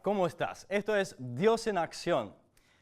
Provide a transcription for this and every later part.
¿cómo estás? Esto es Dios en Acción.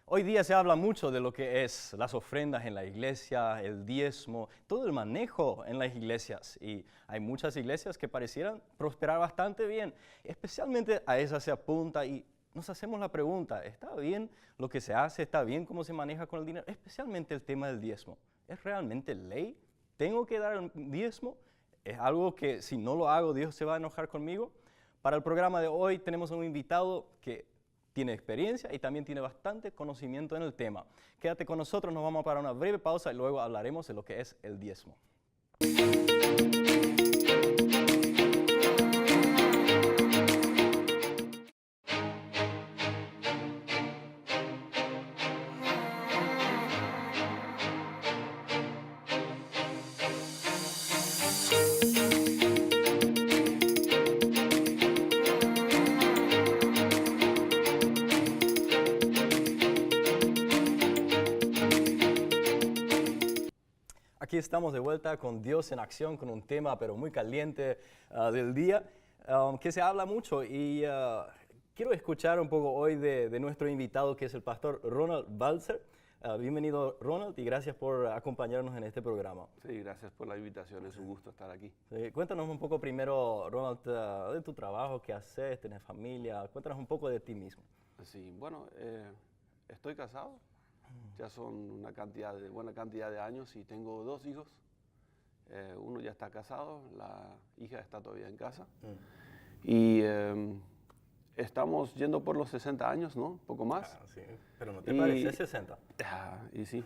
Hoy día se habla mucho de lo que es las ofrendas en la iglesia, el diezmo, todo el manejo en las iglesias. Y hay muchas iglesias que parecieran prosperar bastante bien. Especialmente a esa se apunta y nos hacemos la pregunta, ¿está bien lo que se hace? ¿Está bien cómo se maneja con el dinero? Especialmente el tema del diezmo. ¿Es realmente ley? ¿Tengo que dar un diezmo? ¿Es algo que si no lo hago Dios se va a enojar conmigo? Para el programa de hoy tenemos un invitado que tiene experiencia y también tiene bastante conocimiento en el tema. Quédate con nosotros, nos vamos para una breve pausa y luego hablaremos de lo que es el diezmo. Aquí estamos de vuelta con Dios en Acción, con un tema pero muy caliente del día, que se habla mucho y quiero escuchar un poco hoy de nuestro invitado que es el pastor Ronald Balzer. Bienvenido Ronald y gracias por acompañarnos en este programa. Sí, gracias por la invitación, es un gusto estar aquí. Cuéntanos un poco primero, Ronald, de tu trabajo, qué haces, tienes familia, cuéntanos un poco de ti mismo. Sí, bueno, estoy casado, ya son una buena cantidad de años y tengo 2 hijos. Uno ya está casado, la hija está todavía en casa. Y estamos yendo por los 60 años, ¿no? Un poco más. Sí, pero no te parece 60. Y sí,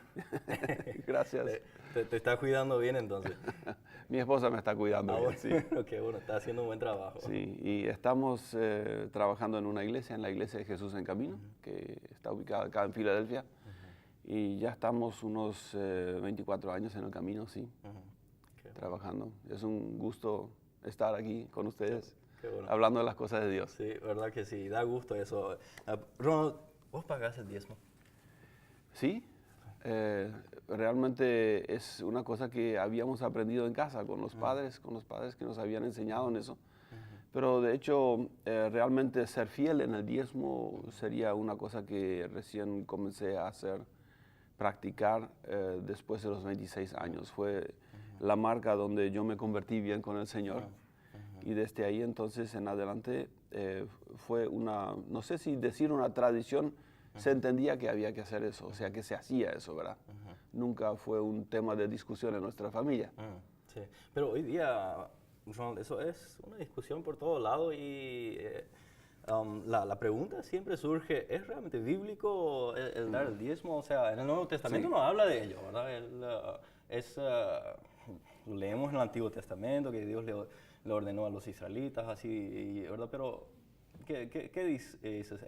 gracias. Te está cuidando bien entonces. Mi esposa me está cuidando bien, Bueno, sí. Ok, bueno, está haciendo un buen trabajo. Sí, y estamos trabajando en una iglesia, en la Iglesia de Jesús en Camino, que está ubicada acá en Filadelfia. Y ya estamos unos 24 años en el camino, sí, trabajando. Es un gusto estar aquí con ustedes, Qué bueno. hablando de las cosas de Dios. Sí, verdad que sí, da gusto eso. Ronald, ¿vos pagás el diezmo? Sí, realmente es una cosa que habíamos aprendido en casa con los padres que nos habían enseñado en eso. Pero de hecho, realmente ser fiel en el diezmo sería una cosa que recién comencé a hacer, practicar después de los 26 años. Fue la marca donde yo me convertí bien con el Señor. Y desde ahí entonces en adelante fue una, no sé si decir una tradición, se entendía que había que hacer eso, o sea que se hacía eso, ¿verdad? Nunca fue un tema de discusión en nuestra familia. Sí, pero hoy día, Ronald, eso es una discusión por todos lados y la pregunta siempre surge, ¿es realmente bíblico el dar el diezmo? O sea, en el Nuevo Testamento no habla de ello, ¿verdad? Leemos en el Antiguo Testamento que Dios le ordenó a los israelitas, así, ¿verdad? Pero, ¿qué dices?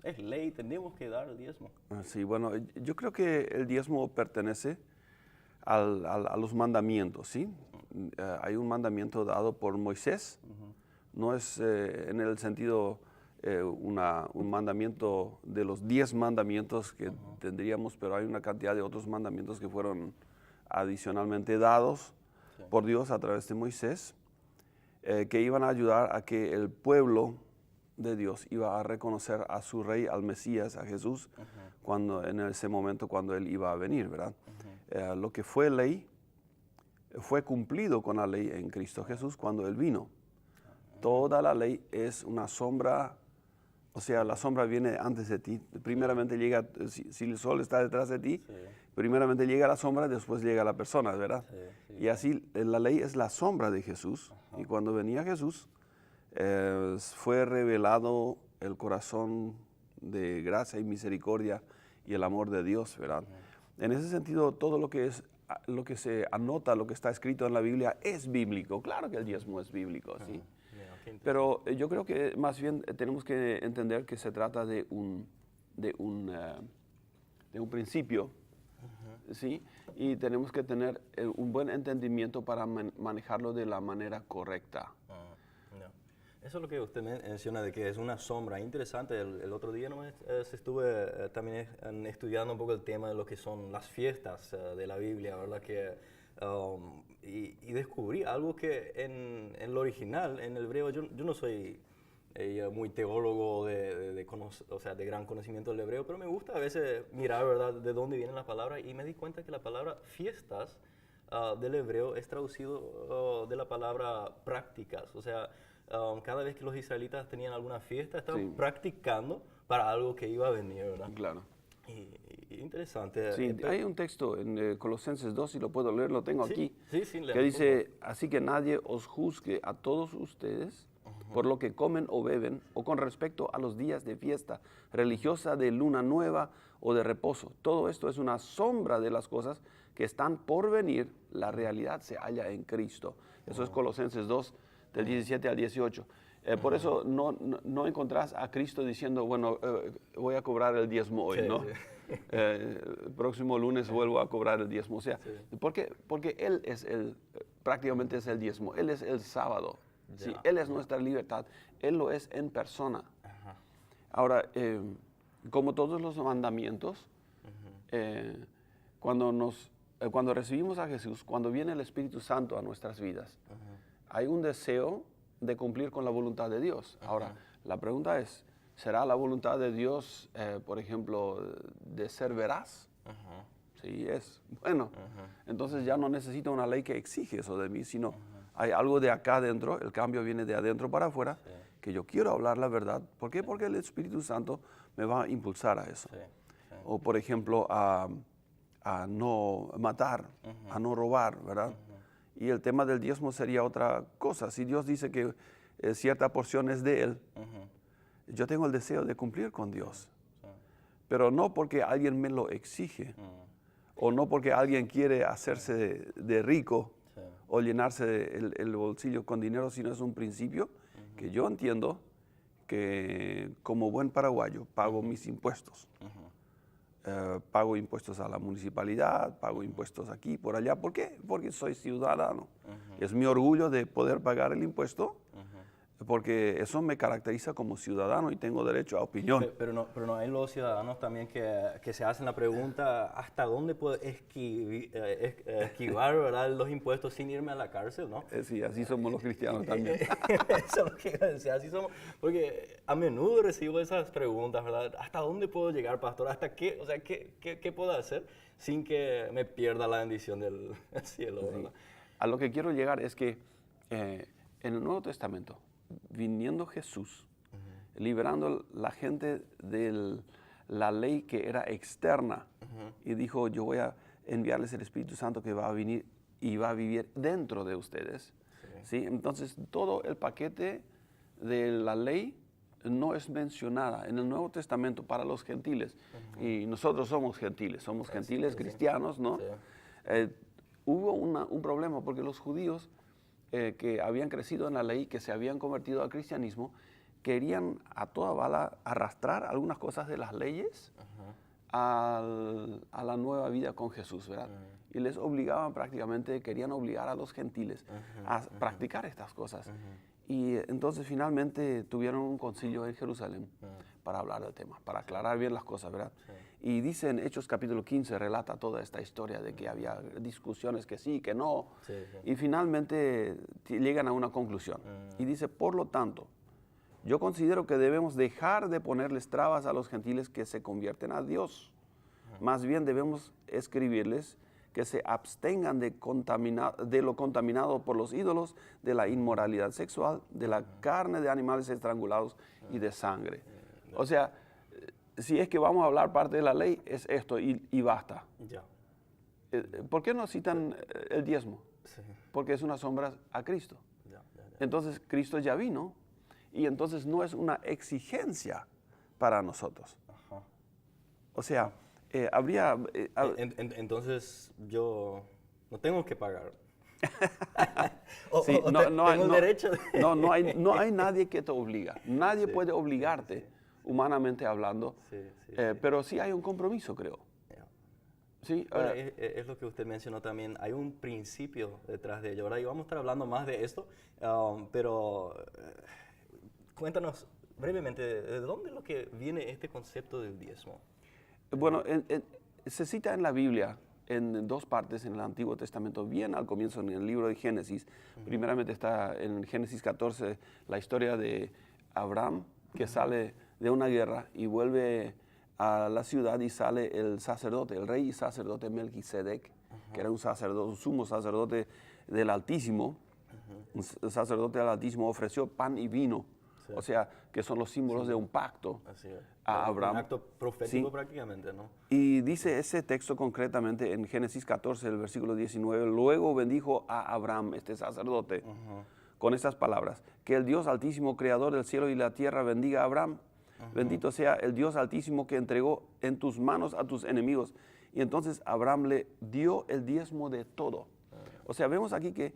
¿Es ley? ¿Tenemos que dar el diezmo? Sí, bueno, yo creo que el diezmo pertenece a los mandamientos, ¿sí? Hay un mandamiento dado por Moisés, no es en el sentido un mandamiento de los 10 mandamientos que tendríamos, pero hay una cantidad de otros mandamientos que fueron adicionalmente dados por Dios a través de Moisés, que iban a ayudar a que el pueblo de Dios iba a reconocer a su rey, al Mesías, a Jesús, en ese momento cuando él iba a venir, ¿verdad? Lo que fue ley fue cumplido con la ley en Cristo Jesús cuando él vino. Toda la ley es una sombra, o sea, la sombra viene antes de ti. Primeramente llega, si el sol está detrás de ti, primeramente llega la sombra, después llega la persona, ¿verdad? Y así la ley es la sombra de Jesús. Y cuando venía Jesús, fue revelado el corazón de gracia y misericordia y el amor de Dios, ¿verdad? En ese sentido, todo lo que se anota, lo que está escrito en la Biblia es bíblico. Claro que el diezmo es bíblico, sí. Pero yo creo que más bien tenemos que entender que se trata de un principio, ¿sí? Y tenemos que tener un buen entendimiento para manejarlo de la manera correcta. Eso es lo que usted menciona de que es una sombra. Interesante, el otro día estuve también estudiando un poco el tema de lo que son las fiestas de la Biblia, ¿verdad? Y descubrí algo que en lo original, en el hebreo, yo no soy muy teólogo o sea, de gran conocimiento del hebreo, pero me gusta a veces mirar, ¿verdad?, de dónde viene la palabra, y me di cuenta que la palabra fiestas del hebreo es traducido de la palabra prácticas. O sea, cada vez que los israelitas tenían alguna fiesta, estaban practicando para algo que iba a venir, ¿verdad? Claro. Y interesante. Sí, hay un texto en Colosenses 2, si lo puedo leer, lo tengo aquí, sí, que leamos, dice, así que nadie os juzgue a todos ustedes por lo que comen o beben, o con respecto a los días de fiesta religiosa, de luna nueva o de reposo. Todo esto es una sombra de las cosas que están por venir. La realidad se halla en Cristo. Eso es Colosenses 2, del 17 al 18. Por eso no encontrás a Cristo diciendo, bueno, voy a cobrar el diezmo hoy, ¿no? Sí. El próximo lunes vuelvo a cobrar el diezmo. O sea, porque Él es prácticamente es el diezmo. Él es el sábado. ¿Sí? Él es nuestra libertad. Él lo es en persona. Ahora, como todos los mandamientos, cuando recibimos a Jesús, cuando viene el Espíritu Santo a nuestras vidas, hay un deseo de cumplir con la voluntad de Dios. Ahora, la pregunta es, ¿será la voluntad de Dios, por ejemplo, de ser veraz? Sí, es. Bueno, entonces ya no necesito una ley que exige eso de mí, sino hay algo de acá adentro, el cambio viene de adentro para afuera, que yo quiero hablar la verdad. ¿Por qué? Porque el Espíritu Santo me va a impulsar a eso. O, por ejemplo, a no matar, a no robar, ¿verdad? Y el tema del diezmo sería otra cosa. Si Dios dice que cierta porción es de Él, yo tengo el deseo de cumplir con Dios. Pero no porque alguien me lo exige, o no porque alguien quiere hacerse de rico, o llenarse el bolsillo con dinero, sino es un principio que yo entiendo que como buen paraguayo pago mis impuestos. Pago impuestos a la municipalidad, pago impuestos aquí, por allá. ¿Por qué? Porque soy ciudadano. Es mi orgullo de poder pagar el impuesto, porque eso me caracteriza como ciudadano y tengo derecho a opinión. Pero no hay los ciudadanos también que se hacen la pregunta, ¿hasta dónde puedo esquivar, ¿verdad?, los impuestos sin irme a la cárcel, ¿no? Sí, así somos los cristianos también. Eso es lo que iba a decir, así somos, porque a menudo recibo esas preguntas, ¿verdad? ¿Hasta dónde puedo llegar, pastor? ¿Hasta qué? O sea, ¿qué puedo hacer sin que me pierda la bendición del cielo, ¿verdad? A lo que quiero llegar es que en el Nuevo Testamento, viniendo Jesús, liberando la gente de la ley que era externa, y dijo, yo voy a enviarles el Espíritu Santo que va a venir y va a vivir dentro de ustedes. ¿Sí? Entonces, todo el paquete de la ley no es mencionada en el Nuevo Testamento para los gentiles. Y nosotros somos gentiles cristianos, ¿no? Hubo un problema porque los judíos que habían crecido en la ley, que se habían convertido al cristianismo, querían a toda bala arrastrar algunas cosas de las leyes a la nueva vida con Jesús, ¿verdad? Y les obligaban prácticamente, querían obligar a los gentiles a practicar estas cosas. Y entonces finalmente tuvieron un concilio en Jerusalén para hablar del tema, para aclarar bien las cosas, ¿verdad? Y dice en Hechos capítulo 15, relata toda esta historia de que había discusiones que sí, que no. Y finalmente llegan a una conclusión. Y dice, por lo tanto, yo considero que debemos dejar de ponerles trabas a los gentiles que se convierten a Dios. Más bien debemos escribirles que se abstengan de lo contaminado por los ídolos, de la inmoralidad sexual, de la carne de animales estrangulados y de sangre. O sea, si es que vamos a hablar parte de la ley, es esto y basta. ¿Por qué no citan el diezmo? Porque es una sombra a Cristo. Entonces, Cristo ya vino y entonces no es una exigencia para nosotros. O sea, habría... entonces yo no tengo que pagar. Tengo derecho. No hay nadie que te obliga. Nadie puede obligarte, humanamente hablando, pero sí hay un compromiso, creo. Sí, bueno, es lo que usted mencionó también. Hay un principio detrás de ello. Ahora, y vamos a estar hablando más de esto, pero cuéntanos brevemente, ¿de dónde es lo que viene este concepto del diezmo? Bueno, se cita en la Biblia en dos partes en el Antiguo Testamento, bien al comienzo en el libro de Génesis. Primeramente está en Génesis 14 la historia de Abraham que sale de una guerra y vuelve a la ciudad y sale el sacerdote, el rey y sacerdote Melquisedec, que era un sacerdote, un sumo sacerdote del Altísimo. Un sacerdote del Altísimo ofreció pan y vino, o sea, que son los símbolos de un pacto a Abraham. Un acto profético Sí. prácticamente, ¿no? Y dice ese texto concretamente en Génesis 14, el versículo 19, luego bendijo a Abraham, este sacerdote, con estas palabras, que el Dios Altísimo, creador del cielo y la tierra, bendiga a Abraham. Bendito sea el Dios Altísimo que entregó en tus manos a tus enemigos. Y entonces Abraham le dio el diezmo de todo. O sea, vemos aquí que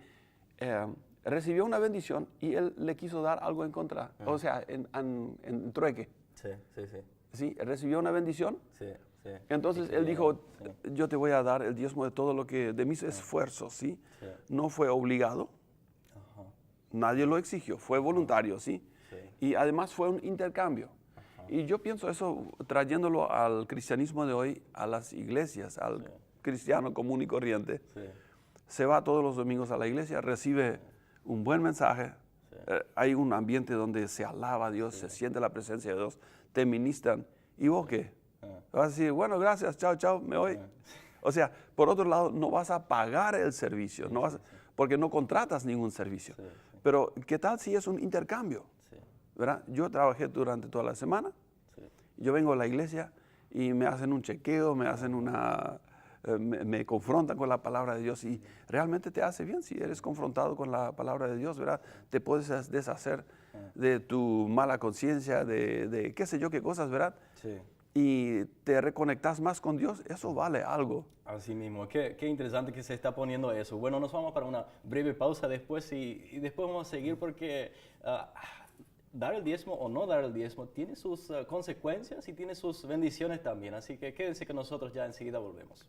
recibió una bendición y él le quiso dar algo en contra, o sea, en trueque. Sí, sí, sí. ¿Sí? Recibió una bendición. Sí, sí. Entonces Y él que, dijo, sí. yo te voy a dar el diezmo de todo lo que, de mis esfuerzos, ¿sí? Sí. No fue obligado, Ajá. nadie lo exigió, fue voluntario, ¿sí? Sí. Y además fue un intercambio. Y yo pienso eso, trayéndolo al cristianismo de hoy, a las iglesias, al cristiano común y corriente. Sí. Se va todos los domingos a la iglesia, recibe un buen mensaje, hay un ambiente donde se alaba a Dios, se siente la presencia de Dios, te ministran. ¿Y vos qué? Vas a decir, bueno, gracias, chao, chao, me voy. O sea, por otro lado, no vas a pagar el servicio, no vas, porque no contratas ningún servicio. Pero, ¿qué tal si es un intercambio? Sí. ¿Verdad? Yo trabajé durante toda la semana, Sí. yo vengo a la iglesia y me hacen un chequeo, me hacen me confrontan con la palabra de Dios y realmente te hace bien si eres confrontado con la palabra de Dios, ¿verdad? Te puedes deshacer de tu mala conciencia, de qué sé yo qué cosas, ¿verdad? Sí. Y te reconectas más con Dios, eso vale algo. Así mismo, qué interesante que se está poniendo eso. Bueno, nos vamos para una breve pausa después y después vamos a seguir porque dar el diezmo o no dar el diezmo tiene sus consecuencias y tiene sus bendiciones también. Así que quédense con nosotros, ya enseguida volvemos.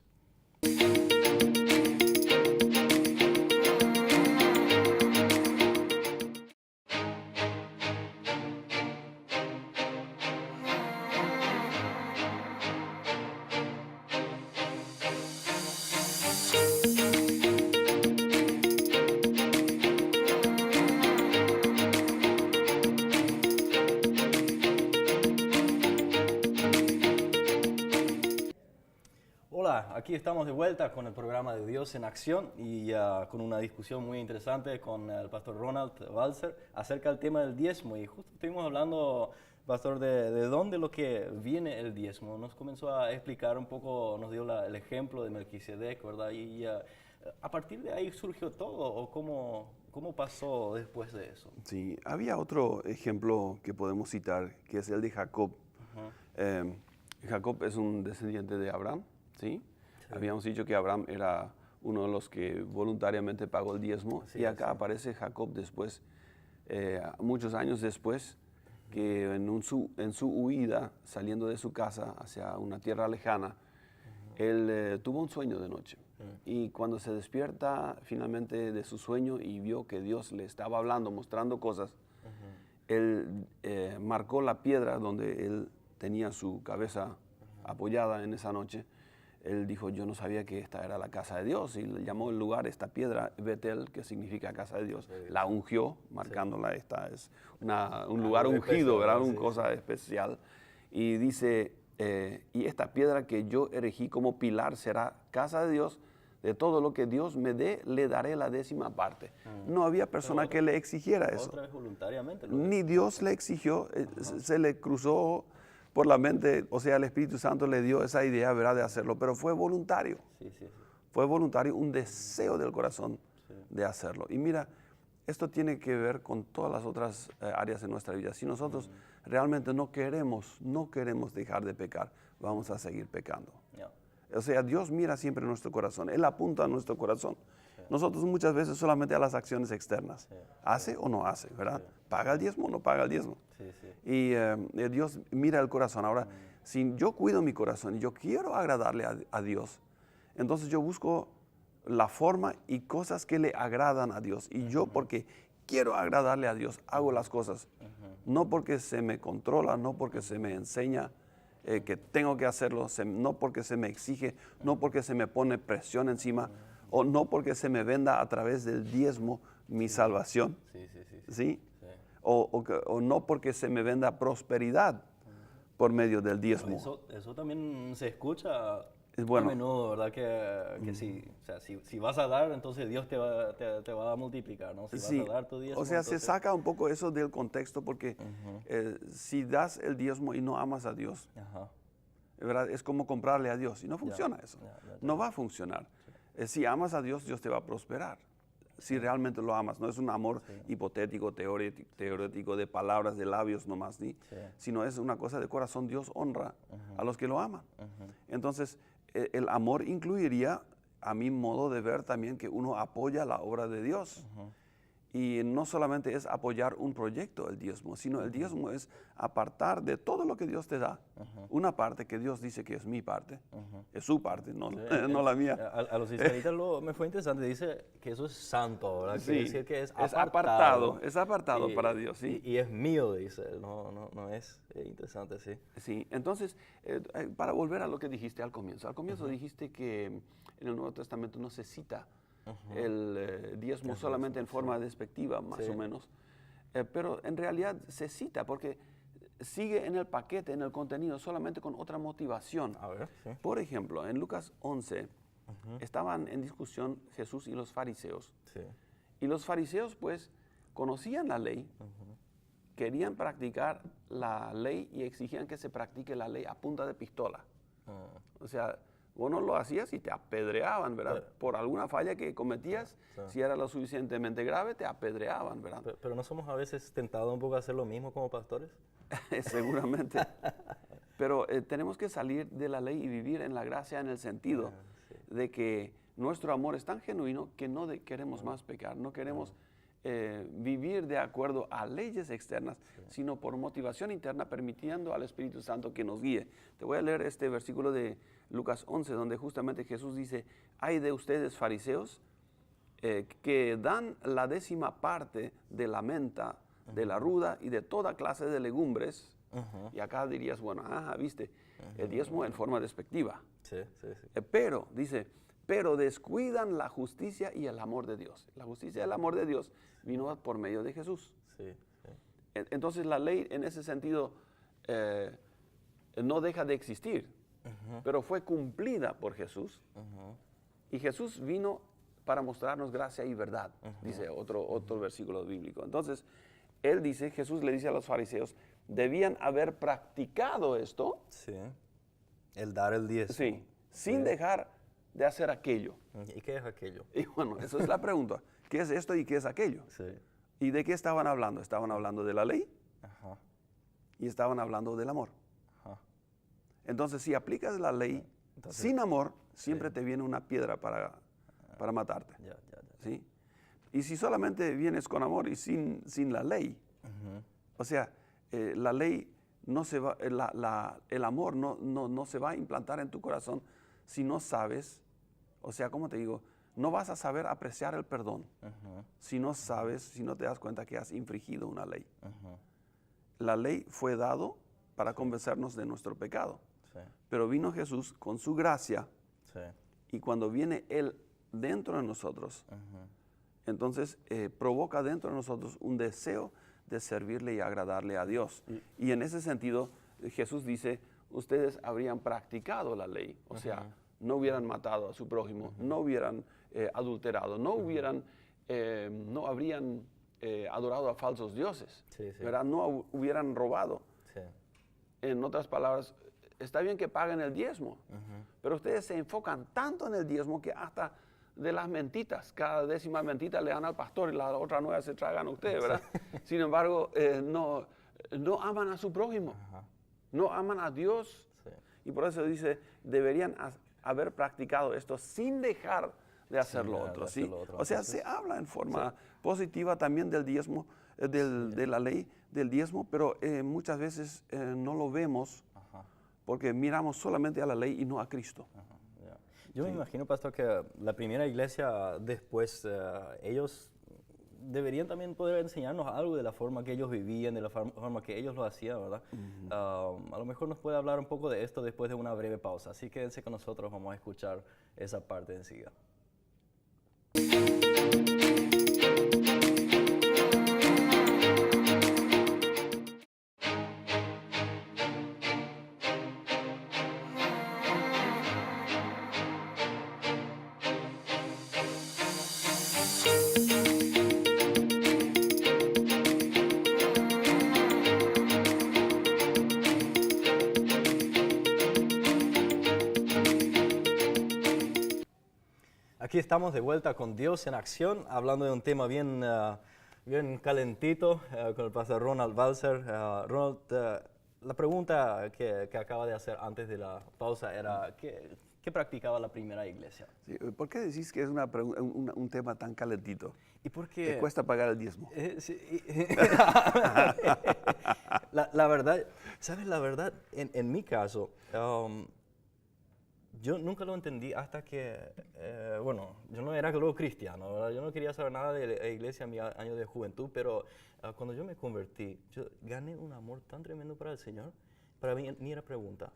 Hola, aquí estamos de vuelta con el programa de Dios en Acción y con una discusión muy interesante con el pastor Ronald Balzer acerca del tema del diezmo. Y justo estuvimos hablando, pastor, de dónde lo que viene el diezmo. Nos comenzó a explicar un poco, nos dio el ejemplo de Melquisedec, ¿verdad? Y a partir de ahí surgió todo, ¿o cómo pasó después de eso? Sí, había otro ejemplo que podemos citar, que es el de Jacob. Jacob es un descendiente de Abraham, ¿sí? Habíamos dicho que Abraham era uno de los que voluntariamente pagó el diezmo, y acá aparece Jacob después, muchos años después, que en su huida, saliendo de su casa hacia una tierra lejana, él tuvo un sueño de noche. Y cuando se despierta finalmente de su sueño y vio que Dios le estaba hablando, mostrando cosas, él marcó la piedra donde él tenía su cabeza apoyada en esa noche. Él dijo, yo no sabía que esta era la casa de Dios, y le llamó el lugar, esta piedra, Betel, que significa casa de Dios. La ungió, marcándola, esta es un lugar ungido, ¿verdad? Una cosa especial. Y dice, y esta piedra que yo erigí como pilar será casa de Dios. De todo lo que Dios me dé, le daré la 10ª parte. No había persona que le exigiera eso. Otra vez voluntariamente. Ni Dios le exigió, se le cruzó por la mente, o sea, el Espíritu Santo le dio esa idea, ¿verdad?, de hacerlo, pero fue voluntario. Fue voluntario, un deseo del corazón de hacerlo. Y mira, esto tiene que ver con todas las otras áreas de nuestra vida. Si nosotros realmente no queremos dejar de pecar, vamos a seguir pecando. O sea, Dios mira siempre nuestro corazón, Él apunta a nuestro corazón. Nosotros muchas veces solamente a las acciones externas. ¿Hace o no hace, verdad? ¿Paga el diezmo o no paga el diezmo? Y Dios mira el corazón. Ahora, si yo cuido mi corazón y yo quiero agradarle a Dios, entonces yo busco la forma y cosas que le agradan a Dios. Y yo, porque quiero agradarle a Dios, hago las cosas. No porque se me controla, no porque se me enseña que tengo que hacerlo, no porque se me exige, no porque se me pone presión encima, o no porque se me venda a través del diezmo mi salvación. ¿Sí? o no porque se me venda prosperidad por medio del diezmo. Eso también se escucha Es bueno. a menudo, ¿verdad? Que sí, o sea, si vas a dar, entonces Dios te va a multiplicar, ¿no? Si Sí, vas a dar tu diezmo, o sea, se entonces- saca un poco eso del contexto porque si das el diezmo y no amas a Dios, Ajá. ¿verdad? Es como comprarle a Dios y no funciona eso. ya. No va a funcionar. Si amas a Dios, Dios te va a prosperar. Si realmente lo amas, no es un amor hipotético, teórico, de palabras, de labios nomás, sino es una cosa de corazón. Dios honra a los que lo aman. Entonces, el amor incluiría, a mi modo de ver también, que uno apoya la obra de Dios. Y no solamente es apoyar un proyecto, el diezmo, sino el diezmo es apartar de todo lo que Dios te da, una parte que Dios dice que es mi parte, es su parte, no, no la mía. A los israelitas me fue interesante, dice que eso es santo, ¿verdad? Quiere decir que es Es apartado Y- para Dios, ¿sí? Y es mío, dice, no es interesante, sí. Sí, entonces, para volver a lo que dijiste al comienzo dijiste que en el Nuevo Testamento no se cita el diezmo solamente en forma despectiva, más o menos, pero en realidad se cita porque sigue en el paquete, en el contenido, solamente con otra motivación. A ver, sí. Por ejemplo, en Lucas 11 estaban en discusión Jesús y los fariseos. Sí. Y los fariseos pues conocían la ley, querían practicar la ley y exigían que se practique la ley a punta de pistola. O sea, vos no lo hacías y te apedreaban, ¿verdad? Por alguna falla que cometías, si era lo suficientemente grave, te apedreaban, ¿verdad? Pero no somos a veces tentados un poco a hacer lo mismo como pastores. Seguramente. Pero tenemos que salir de la ley y vivir en la gracia en el sentido de que nuestro amor es tan genuino que no queremos más pecar, no queremos vivir de acuerdo a leyes externas, sino por motivación interna, permitiendo al Espíritu Santo que nos guíe. Te voy a leer este versículo de Lucas 11, donde justamente Jesús dice, hay de ustedes fariseos que dan la 10ª parte de la menta, de la ruda y de toda clase de legumbres. Y acá dirías, bueno, viste, el diezmo en forma despectiva. Sí. Pero, dice, pero descuidan la justicia y el amor de Dios. La justicia y el amor de Dios vino por medio de Jesús. Sí. Entonces la ley en ese sentido no deja de existir, pero fue cumplida por Jesús. Y Jesús vino para mostrarnos gracia y verdad, dice otro versículo bíblico. Entonces, Jesús le dice a los fariseos, debían haber practicado esto. Sí. El dar el diezmo. Sí, sin dejar de hacer aquello. ¿Y qué es aquello? Y bueno, esa es la pregunta. ¿Qué es esto y qué es aquello? Sí. ¿Y de qué estaban hablando? Estaban hablando de la ley Ajá. y estaban hablando del amor. Ajá. Entonces, si aplicas la ley sin amor, siempre te viene una piedra para matarte. Ya. ¿Sí? Y si solamente vienes con amor y sin la ley, o sea, la ley no se va, el amor no se va a implantar en tu corazón si no sabes, o sea, ¿cómo te digo? No vas a saber apreciar el perdón si no sabes, si no te das cuenta que has infringido una ley. La ley fue dado para convencernos de nuestro pecado, pero vino Jesús con su gracia y cuando viene Él dentro de nosotros, entonces provoca dentro de nosotros un deseo de servirle y agradarle a Dios. Y en ese sentido, Jesús dice, ustedes habrían practicado la ley, o sea, no hubieran matado a su prójimo, no hubieran adulterado, no habrían adorado a falsos dioses, ¿verdad? No hubieran robado. En otras palabras, está bien que paguen el diezmo, pero ustedes se enfocan tanto en el diezmo que hasta de las mentitas, cada 10ª mentita le dan al pastor y la otra 9 se tragan a ustedes, ¿verdad? Sin embargo, no aman a su prójimo, no aman a Dios. Y por eso dice, deberían haber practicado esto sin dejar de hacer lo otro, ¿sí? O sea, se habla en forma positiva también del diezmo, de la ley del diezmo, pero muchas veces no lo vemos porque miramos solamente a la ley y no a Cristo. Yo me imagino, pastor, que la primera iglesia después, ellos deberían también poder enseñarnos algo de la forma que ellos vivían, de la forma que ellos lo hacían, ¿verdad? A lo mejor nos puede hablar un poco de esto después de una breve pausa, así que quédense con nosotros, vamos a escuchar esa parte enseguida. Aquí estamos de vuelta con Dios en Acción, hablando de un tema bien calentito con el pastor Ronald Balser. Ronald, la pregunta que acaba de hacer antes de la pausa era, ¿qué practicaba la primera iglesia? Sí, ¿por qué decís que es un tema tan calentito? ¿Y por ¿Te qué? cuesta pagar el diezmo? Sí. La verdad, ¿sabes? La verdad, en mi caso, yo nunca lo entendí hasta que, yo no era luego cristiano, ¿verdad? Yo no quería saber nada de la iglesia en mi año de juventud, pero cuando yo me convertí, yo gané un amor tan tremendo para el Señor. Para mí ni era pregunta.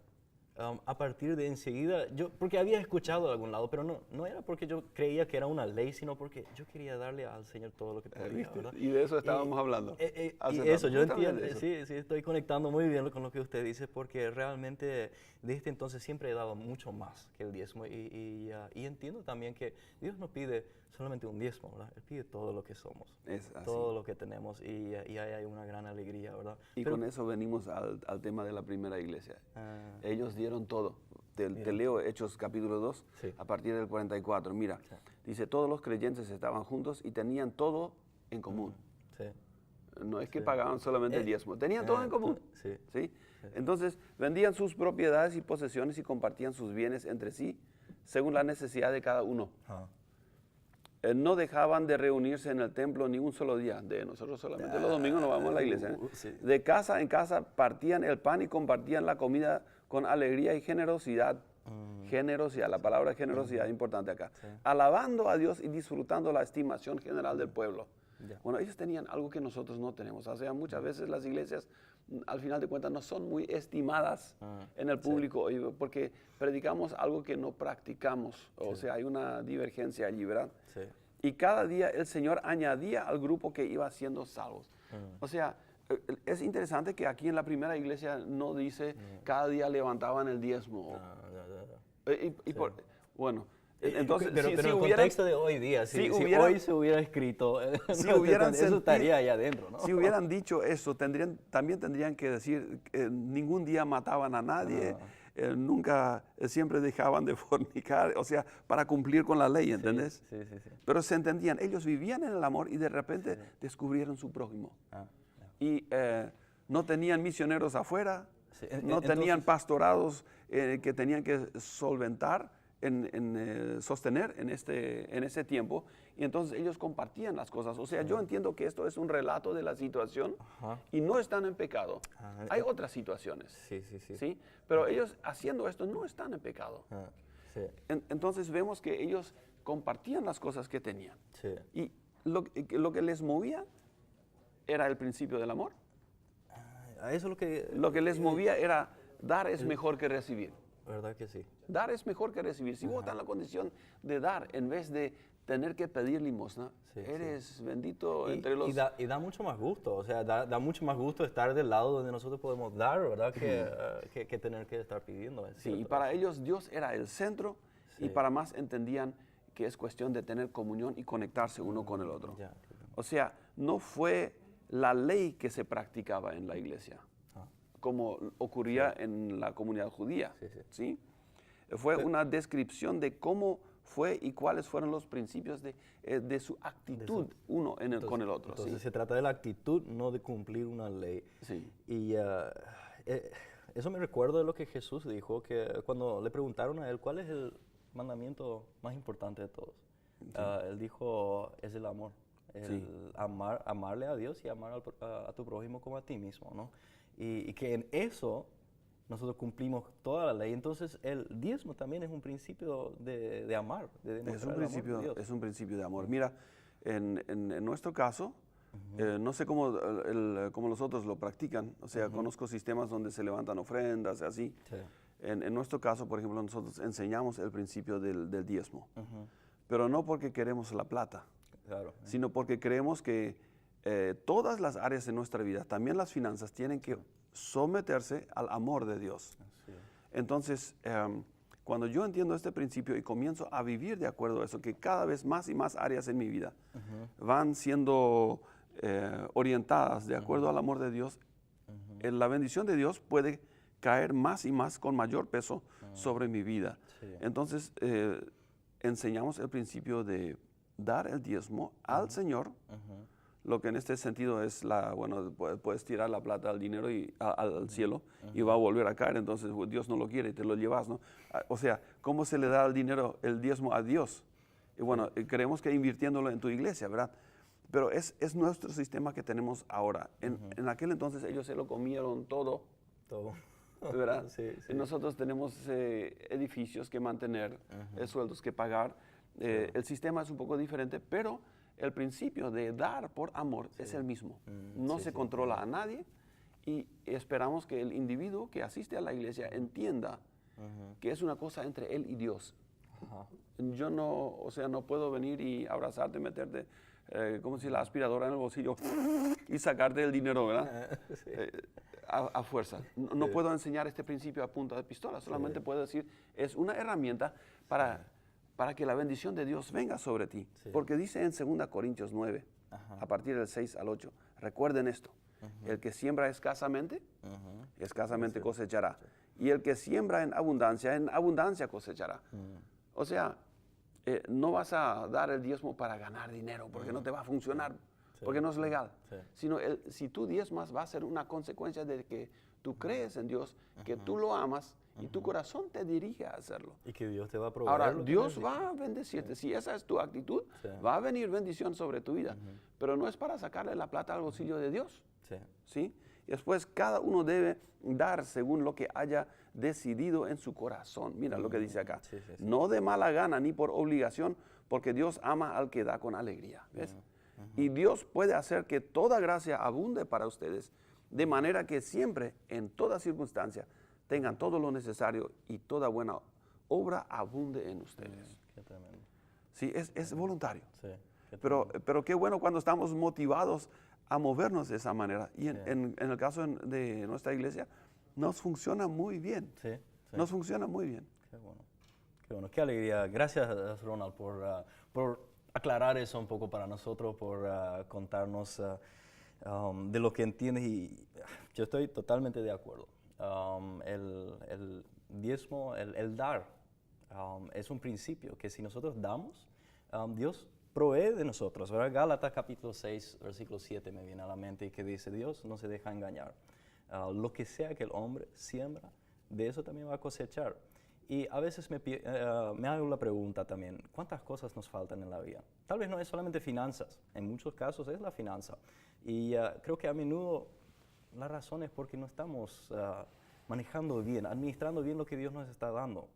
A partir de enseguida, porque había escuchado de algún lado, pero no era porque yo creía que era una ley, sino porque yo quería darle al Señor todo lo que podía, ¿verdad? Y de eso estábamos hablando. Y eso, yo entiendo, sí, estoy conectando muy bien con lo que usted dice, porque realmente desde entonces siempre he dado mucho más que el diezmo, y entiendo también que Dios no pide solamente un diezmo, ¿verdad? Él pide todo lo que somos, todo lo que tenemos, y ahí hay una gran alegría, ¿verdad? Pero con eso venimos al tema de la primera iglesia. Ellos dieron todo. Te leo Hechos capítulo 2, sí, a partir del 44. Mira, sí, dice, todos los creyentes estaban juntos y tenían todo en común. Sí. No es que pagaban solamente el diezmo, tenían todo en común. Sí. ¿Sí? Entonces, vendían sus propiedades y posesiones y compartían sus bienes entre sí, según la necesidad de cada uno. No dejaban de reunirse en el templo ni un solo día. Nosotros solamente los domingos no vamos a la iglesia. Sí. De casa en casa partían el pan y compartían la comida con alegría y generosidad. Generosidad, la palabra generosidad es importante acá. Sí. Alabando a Dios y disfrutando la estimación general del pueblo. Bueno, ellos tenían algo que nosotros no tenemos. O sea, muchas veces las iglesias, al final de cuentas, no son muy estimadas en el público, sí, porque predicamos algo que no practicamos. O sea, hay una divergencia allí, ¿verdad? Sí. Y cada día el Señor añadía al grupo que iba siendo salvos. O sea, es interesante que aquí en la primera iglesia no dice cada día levantaban el diezmo. Bueno, entonces, pero en el contexto de hoy día, si hoy se hubiera escrito, eso estaría ahí adentro, ¿no? Si hubieran dicho eso, también tendrían que decir ningún día mataban a nadie, nunca, siempre dejaban de fornicar, o sea, para cumplir con la ley, ¿entendés? Sí. Pero se entendían, ellos vivían en el amor y de repente descubrieron su prójimo. Y no tenían misioneros afuera, no tenían pastorados que tenían que solventar, sostener en ese tiempo, y entonces ellos compartían las cosas. O sea, yo entiendo que esto es un relato de la situación y no están en pecado. Hay otras situaciones, ¿sí? Pero ellos haciendo esto no están en pecado. Entonces vemos que ellos compartían las cosas que tenían. Y lo que les movía era el principio del amor. Eso lo que les movía era dar es mejor que recibir. ¿Verdad que sí? Dar es mejor que recibir. Si vos estás en la condición de dar en vez de tener que pedir limosna, eres bendito entre los... Y da mucho más gusto, o sea, da mucho más gusto estar del lado donde nosotros podemos dar, ¿verdad? Que tener que estar pidiendo. Sí, y para ellos Dios era el centro, y para más entendían que es cuestión de tener comunión y conectarse uno con el otro. O sea, no fue la ley que se practicaba en la iglesia, como ocurría en la comunidad judía. ¿Sí? Fue una descripción de cómo fue y cuáles fueron los principios de su actitud uno con el otro. Entonces se trata de la actitud, no de cumplir una ley. Sí. Y eso me recuerda de lo que Jesús dijo, que cuando le preguntaron a él cuál es el mandamiento más importante de todos, él dijo, es el amor. Amarle a Dios y amar a tu prójimo como a ti mismo, ¿no? Y que en eso nosotros cumplimos toda la ley. Entonces el diezmo también es un principio de amar, de demostrar el amor de Dios. Es un principio de amor. Mira, en nuestro caso, no sé cómo los otros lo practican. O sea, conozco sistemas donde se levantan ofrendas y así. Sí. En nuestro caso, por ejemplo, nosotros enseñamos el principio del diezmo. Pero no porque queremos la plata, sino porque creemos que todas las áreas de nuestra vida, también las finanzas, tienen que someterse al amor de Dios. Entonces, cuando yo entiendo este principio y comienzo a vivir de acuerdo a eso, que cada vez más y más áreas en mi vida van siendo orientadas de acuerdo al amor de Dios, la bendición de Dios puede caer más y más con mayor peso sobre mi vida. Entonces, enseñamos el principio de dar el diezmo al Señor, lo que en este sentido es puedes tirar la plata al dinero y al cielo y va a volver a caer, entonces Dios no lo quiere y te lo llevas, ¿no? O sea, ¿cómo se le da el dinero, el diezmo a Dios? Y bueno, creemos que invirtiéndolo en tu iglesia, ¿verdad? Pero es nuestro sistema que tenemos ahora. En aquel entonces ellos se lo comieron todo. Todo. ¿Verdad? Sí. Y nosotros tenemos edificios que mantener, sueldos que pagar. El sistema es un poco diferente, pero el principio de dar por amor es el mismo. No se controla a nadie y esperamos que el individuo que asiste a la iglesia entienda que es una cosa entre él y Dios. Yo no puedo venir y abrazarte, meterte como si la aspiradora en el bolsillo y sacarte el dinero, ¿verdad? A fuerza. No puedo enseñar este principio a punta de pistola, solamente puedo decir, es una herramienta para que la bendición de Dios venga sobre ti. Porque dice en 2 Corintios 9, a partir del 6 al 8, recuerden esto, el que siembra escasamente cosechará. Y el que siembra en abundancia cosechará. O sea, no vas a dar el diezmo para ganar dinero, porque no te va a funcionar, porque no es legal. Sino si tú diezmas va a ser una consecuencia de que tú crees en Dios, que tú lo amas y tu corazón te dirige a hacerlo. Y que Dios te va a proveer. Ahora, Dios va a bendecirte. Si esa es tu actitud, va a venir bendición sobre tu vida. Pero no es para sacarle la plata al bolsillo de Dios. ¿Sí? Y después cada uno debe dar según lo que haya decidido en su corazón. Mira lo que dice acá. No de mala gana ni por obligación, porque Dios ama al que da con alegría. ¿Ves? Y Dios puede hacer que toda gracia abunde para ustedes, de manera que siempre, en toda circunstancia, tengan todo lo necesario y toda buena obra abunde en ustedes. Qué tremendo. Sí, es voluntario. Sí, pero qué bueno cuando estamos motivados a movernos de esa manera. Y en el caso de nuestra iglesia, nos funciona muy bien. Nos funciona muy bien. Qué bueno. Qué bueno. Qué alegría. Gracias, Ronald, por aclarar eso un poco para nosotros, por contarnos de lo que entiendes. Y yo estoy totalmente de acuerdo. El diezmo, el dar, es un principio que si nosotros damos, Dios provee de nosotros, ¿verdad? Gálatas capítulo 6, versículo 7 me viene a la mente y que dice, Dios no se deja engañar. Lo que sea que el hombre siembra, de eso también va a cosechar. Y a veces me hago la pregunta también, ¿cuántas cosas nos faltan en la vida? Tal vez no es solamente finanzas, en muchos casos es la finanza. Y creo que a menudo la razón es porque no estamos manejando bien, administrando bien lo que Dios nos está dando.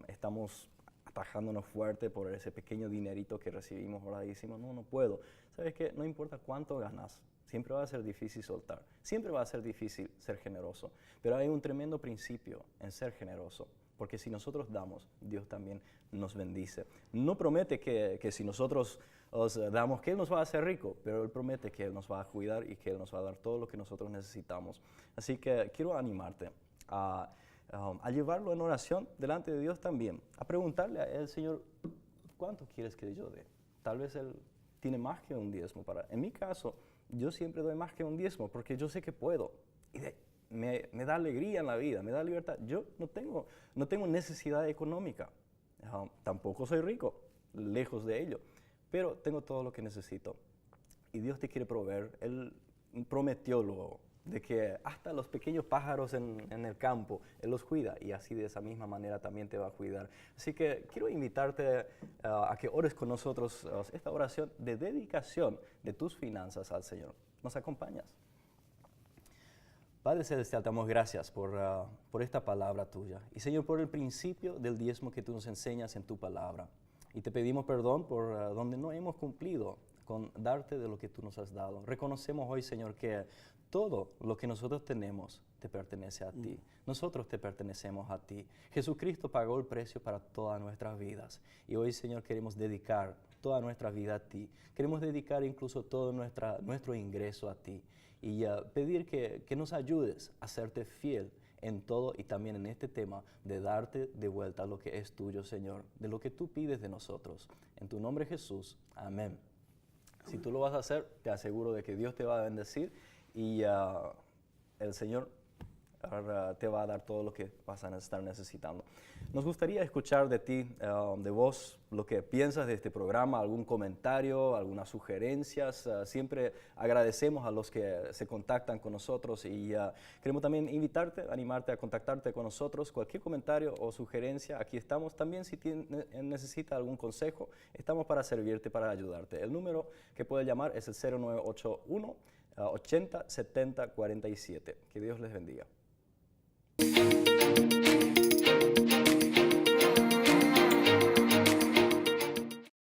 Estamos atajándonos fuerte por ese pequeño dinerito que recibimos, ahora decimos, no puedo. ¿Sabes qué? No importa cuánto ganas, siempre va a ser difícil soltar, siempre va a ser difícil ser generoso, pero hay un tremendo principio en ser generoso, porque si nosotros damos, Dios también nos bendice. No promete que si nosotros os damos, que Él nos va a hacer rico, pero Él promete que Él nos va a cuidar y que Él nos va a dar todo lo que nosotros necesitamos. Así que quiero animarte a llevarlo en oración delante de Dios también, a preguntarle a Él, Señor, ¿cuánto quieres que yo dé? Tal vez Él tiene más que un diezmo para. En mi caso, yo siempre doy más que un diezmo porque yo sé que puedo. Y me da alegría en la vida, me da libertad. Yo no tengo necesidad económica, tampoco soy rico, lejos de ello, pero tengo todo lo que necesito. Y Dios te quiere proveer. Él prometió luego de que hasta los pequeños pájaros en el campo, Él los cuida y así de esa misma manera también te va a cuidar. Así que quiero invitarte a que ores con nosotros esta oración de dedicación de tus finanzas al Señor. ¿Nos acompañas? Padre Celestial, te damos gracias por esta palabra tuya. Y Señor, por el principio del diezmo que tú nos enseñas en tu palabra. Y te pedimos perdón por donde no hemos cumplido con darte de lo que tú nos has dado. Reconocemos hoy, Señor, que todo lo que nosotros tenemos te pertenece a ti. Nosotros te pertenecemos a ti. Jesucristo pagó el precio para todas nuestras vidas. Y hoy, Señor, queremos dedicar toda nuestra vida a ti. Queremos dedicar incluso todo nuestro ingreso a ti. Y pedir que nos ayudes a serte fiel en todo y también en este tema de darte de vuelta lo que es tuyo, Señor, de lo que tú pides de nosotros. En tu nombre, Jesús. Amén. Si tú lo vas a hacer, te aseguro de que Dios te va a bendecir y el Señor te va a dar todo lo que vas a estar necesitando. Nos gustaría escuchar de ti, de vos, lo que piensas de este programa, algún comentario, algunas sugerencias. Siempre agradecemos a los que se contactan con nosotros y queremos también invitarte, animarte a contactarte con nosotros. Cualquier comentario o sugerencia, aquí estamos. También si necesitas algún consejo, estamos para servirte, para ayudarte. El número que puedes llamar es el 0981 80 70 47. Que Dios les bendiga.